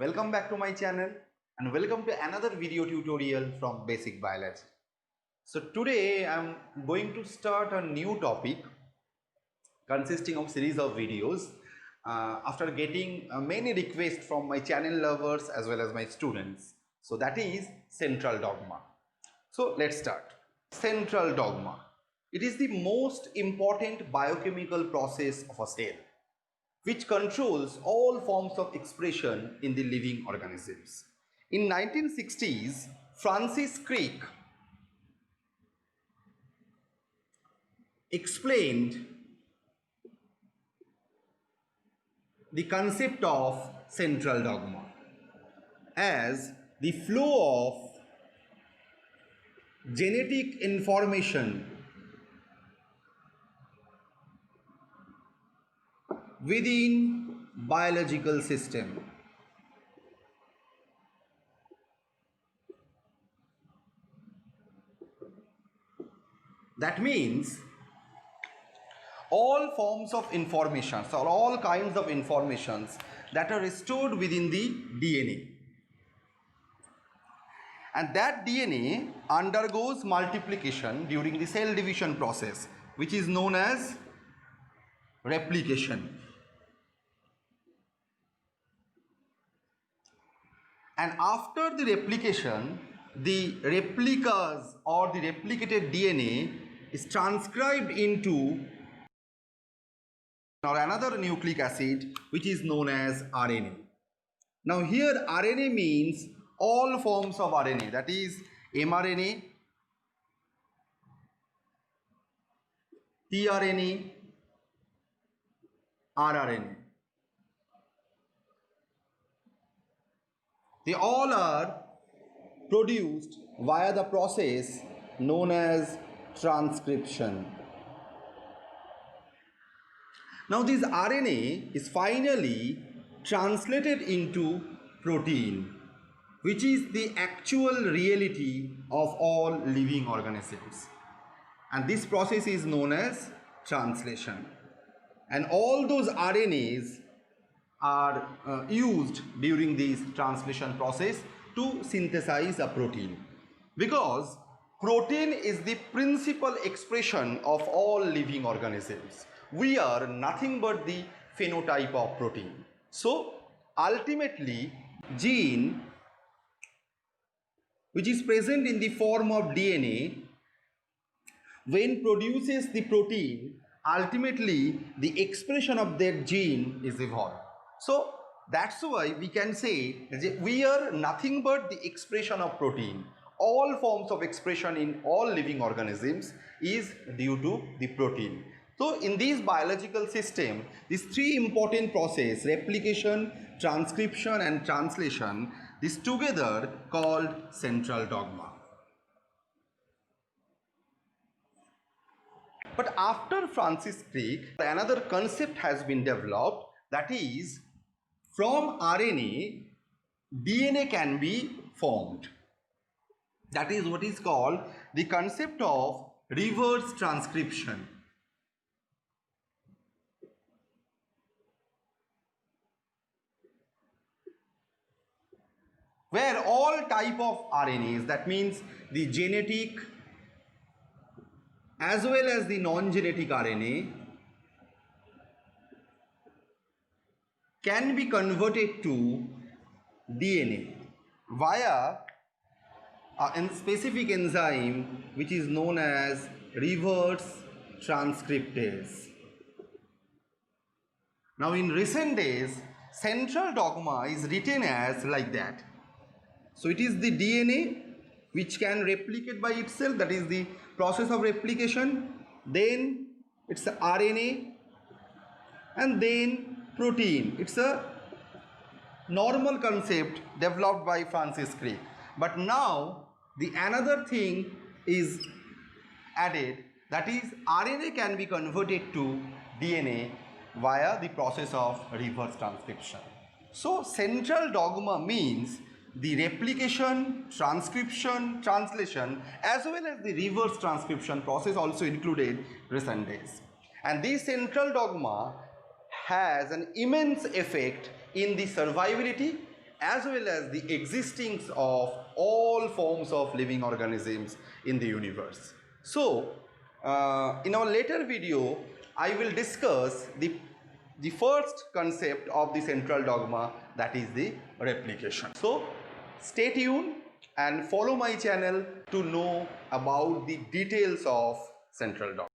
Welcome back to my channel and welcome to another video tutorial from Basic Biology. So today I am going to start a new topic consisting of series of videos after getting many requests from my channel lovers as well as my students. So that is central dogma. So let's start. Central dogma. It is the most important biochemical process of a cell, which controls all forms of expression in the living organisms. In 1960s, Francis Crick explained the concept of central dogma as the flow of genetic information within biological system. That means all forms of information or all kinds of informations that are stored within the DNA, and that DNA undergoes multiplication during the cell division process, which is known as replication. And after the replication, the replicas or the replicated DNA is transcribed into or another nucleic acid, which is known as RNA. Now here RNA means all forms of RNA, that is mRNA, tRNA, rRNA. They all are produced via the process known as transcription. Now this RNA is finally translated into protein, which is the actual reality of all living organisms. And this process is known as translation. And all those RNAs are used during this translation process to synthesize a protein, because protein is the principal expression of all living organisms. We are nothing but the phenotype of protein. So ultimately, gene which is present in the form of DNA, when produces the protein, ultimately the expression of that gene is evolved. So that's why we can say that we are nothing but the expression of protein. All forms of expression in all living organisms is due to the protein. So in this biological system, these three important processes, replication, transcription and translation, this together called central dogma. But after Francis Crick, another concept has been developed, that is, from RNA, DNA can be formed. That is what is called the concept of reverse transcription. Where all type of RNAs, that means the genetic as well as the non-genetic RNA, can be converted to DNA via a specific enzyme which is known as reverse transcriptase. Now in recent days, central dogma is written as like that. So it is the DNA which can replicate by itself, that is the process of replication, then it's the RNA, and then protein. It's a normal concept developed by Francis Crick. But now the another thing is added, that is RNA can be converted to DNA via the process of reverse transcription. So central dogma means the replication, transcription, translation as well as the reverse transcription process also included recent days. And this central dogma has an immense effect in the survivability as well as the existence of all forms of living organisms in the universe. So, in our later video, I will discuss the first concept of the central dogma, that is the replication. So, stay tuned and follow my channel to know about the details of central dogma.